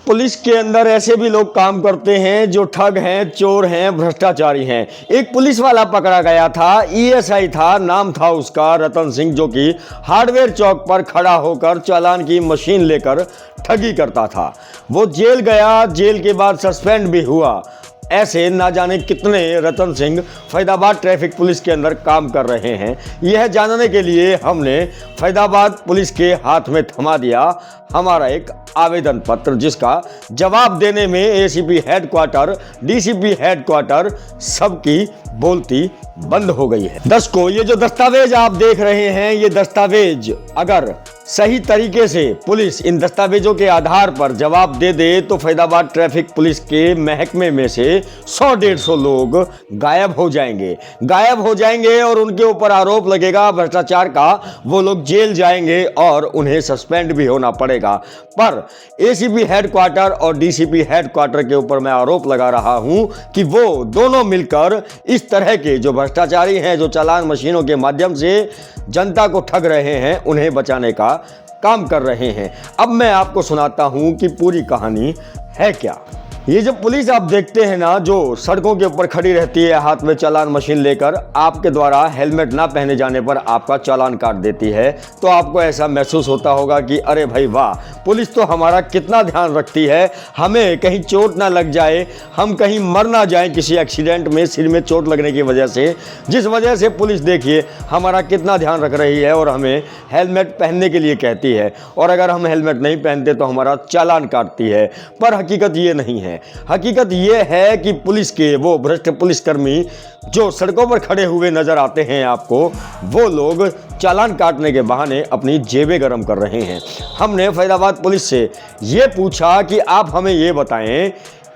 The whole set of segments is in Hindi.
पुलिस के अंदर ऐसे भी लोग काम करते हैं जो ठग हैं, चोर हैं, भ्रष्टाचारी हैं। एक पुलिस वाला पकड़ा गया था, ईएसआई था, नाम था उसका रतन सिंह, जो कि हार्डवेयर चौक पर खड़ा होकर चालान की मशीन लेकर ठगी करता था। वो जेल गया, जेल के बाद सस्पेंड भी हुआ। ऐसे ना जाने कितने रतन सिंह फैदाबाद ट्रैफिक पुलिस के अंदर काम कर रहे हैं। यह जानने के लिए हमने फैदाबाद पुलिस के हाथ में थमा दिया हमारा एक आवेदन पत्र, जिसका जवाब देने में एसीपी हेडक्वार्टर, डीसीपी हेडक्वार्टर सबकी बोलती बंद हो गई है। दर्शकों, ये जो दस्तावेज आप देख रहे हैं, ये दस्तावेज अगर सही तरीके से पुलिस इन दस्तावेजों के आधार पर जवाब दे दे तो फैदाबाद ट्रैफिक पुलिस के महकमे में से 100-150 लोग गायब हो जाएंगे और उनके ऊपर आरोप लगेगा भ्रष्टाचार का। वो लोग जेल जाएंगे और उन्हें सस्पेंड भी होना पड़ेगा। पर एसीपी हेडक्वार्टर और डीसीपी हेडक्वार्टर के ऊपर मैं आरोप लगा रहा हूं कि वो दोनों मिलकर इस तरह के जो भ्रष्टाचारी हैं, जो चालान मशीनों के माध्यम से जनता को ठग रहे हैं, उन्हें बचाने का काम कर रहे हैं। अब मैं आपको सुनाता हूं कि पूरी कहानी है क्या। ये जब पुलिस आप देखते हैं ना, जो सड़कों के ऊपर खड़ी रहती है हाथ में चालान मशीन लेकर, आपके द्वारा हेलमेट ना पहने जाने पर आपका चालान काट देती है, तो आपको ऐसा महसूस होता होगा कि अरे भाई वाह, पुलिस तो हमारा कितना ध्यान रखती है, हमें कहीं चोट ना लग जाए, हम कहीं मर ना जाए किसी एक्सीडेंट में सिर में चोट लगने की वजह से। जिस वजह से पुलिस देखिए हमारा कितना ध्यान रख रही है और हमें हेलमेट पहनने के लिए कहती है, और अगर हम हेलमेट नहीं पहनते तो हमारा चालान काटती है। पर हकीकत ये नहीं है। हकीकत यह है कि पुलिस के वो भ्रष्ट पुलिसकर्मी जो सड़कों पर खड़े हुए नजर आते हैं आपको, वो लोग चालान काटने के बहाने अपनी जेबें गर्म कर रहे हैं। हमने फैदाबाद पुलिस से ये पूछा कि आप हमें ये बताएं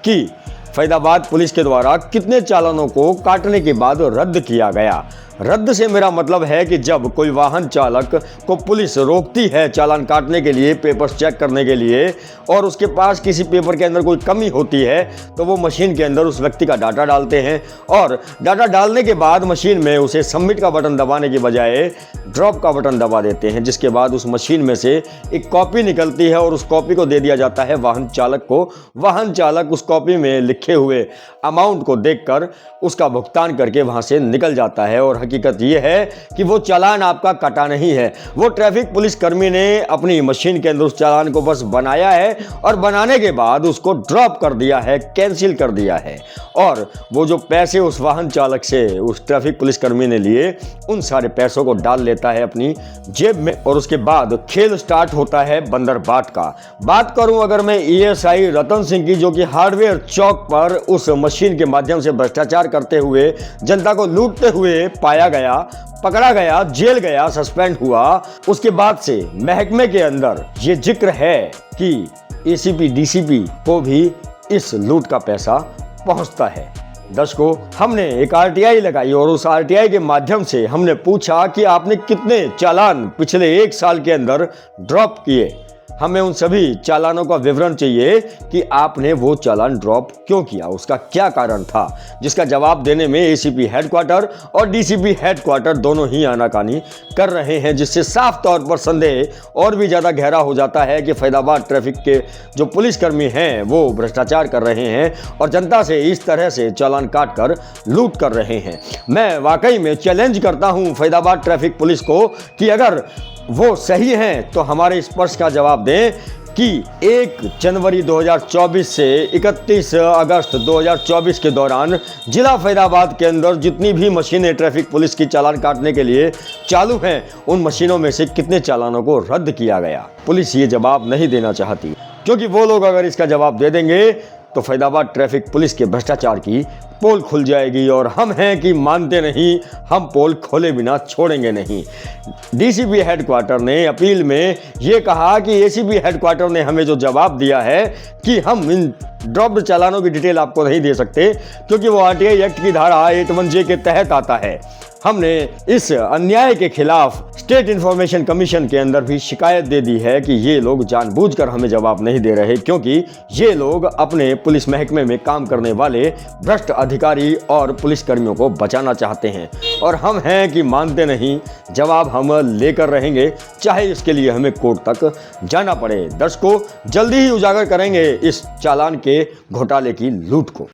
कि फैदाबाद पुलिस के द्वारा कितने चालानों को काटने के बाद रद्द किया गया। रद्द से मेरा मतलब है कि जब कोई वाहन चालक को पुलिस रोकती है चालान काटने के लिए, पेपर्स चेक करने के लिए, और उसके पास किसी पेपर के अंदर कोई कमी होती है, तो वो मशीन के अंदर उस व्यक्ति का डाटा डालते हैं, और डाटा डालने के बाद मशीन में उसे सबमिट का बटन दबाने के बजाय ड्रॉप का बटन दबा देते हैं, जिसके बाद उस मशीन में से एक कॉपी निकलती है और उस कॉपी को दे दिया जाता है वाहन चालक को। वाहन चालक उस कॉपी में लिखे हुए अमाउंट को देखकर उसका भुगतान करके वहां से निकल जाता है। और हकीकत यह है कि वो चालान आपका कटा नहीं है, वो ट्रैफिक पुलिस कर्मी ने अपनी मशीन के अंदर उस चालान को बस बनाया है और बनाने के बाद उसको ड्रॉप कर दिया है, कैंसिल कर दिया है। और वो जो पैसे उस वाहन चालक से उस ट्रैफिक पुलिस कर्मी ने लिए, उन सारे पैसों को डाल लेता है अपनी जेब में, और उसके बाद खेल स्टार्ट होता है बंदर बाट का। बात करूं अगर मैं ईएसआई रतन सिंह की, जो कि हार्डवेयर चौक पर उस मशीन के माध्यम से भ्रष्टाचार करते हुए जनता को लूटते हुए पाया गया, पकड़ा गया, जेल गया, सस्पेंड हुआ, उसके बाद से महकमे के अंदर ये जिक्र है कि एसीपी डीसीपी को भी इस लूट का पैसा पहुंचता है। दर्शकों, हमने एक आरटीआई लगाई और उस आरटीआई के माध्यम से हमने पूछा कि आपने कितने चालान पिछले 1 साल के अंदर ड्रॉप किए। हमें उन सभी चालानों का विवरण चाहिए कि आपने वो चालान ड्रॉप क्यों किया, उसका क्या कारण था, जिसका जवाब देने में एसीपी हेडक्वार्टर और डीसीपी हेडक्वार्टर दोनों ही आनाकानी कर रहे हैं, जिससे साफ तौर पर संदेह और भी ज़्यादा गहरा हो जाता है कि फैदाबाद ट्रैफिक के जो पुलिसकर्मी हैं वो भ्रष्टाचार कर रहे हैं और जनता से इस तरह से चालान काट कर लूट कर रहे हैं। मैं वाकई में चैलेंज करता हूँ फैदाबाद ट्रैफिक पुलिस को कि अगर वो सही हैं तो हमारे इस प्रश्न का जवाब दें कि 1 जनवरी 2024 से 31 अगस्त 2024 के दौरान जिला फैदाबाद के अंदर जितनी भी मशीनें ट्रैफिक पुलिस की चालान काटने के लिए चालू हैं, उन मशीनों में से कितने चालानों को रद्द किया गया। पुलिस ये जवाब नहीं देना चाहती, क्योंकि वो लोग अगर इसका जवाब दे देंगे तो फैदाबाद ट्रैफिक पुलिस के भ्रष्टाचार की पोल खुल जाएगी, और हम हैं कि मानते नहीं, हम पोल खोले बिना छोड़ेंगे नहीं। डीसीपी हेडक्वार्टर ने अपील में ये कहा कि एसीपी हेडक्वार्टर ने हमें जो जवाब दिया है कि हम इन ड्रॉप्ड चालानों की डिटेल आपको नहीं दे सकते, क्योंकि वो आरटीआई एक्ट की धारा 81J के तहत आता है। हमने इस अन्याय के खिलाफ स्टेट इंफॉर्मेशन कमीशन के अंदर भी शिकायत दे दी है कि ये लोग जानबूझकर हमें जवाब नहीं दे रहे, क्योंकि ये लोग अपने पुलिस महकमे में काम करने वाले भ्रष्ट अधिकारी और पुलिसकर्मियों को बचाना चाहते हैं। और हम हैं कि मानते नहीं, जवाब हम लेकर रहेंगे, चाहे इसके लिए हमें कोर्ट तक जाना पड़े। दर्शकों, जल्दी ही उजागर करेंगे इस चालान के घोटाले की लूट को।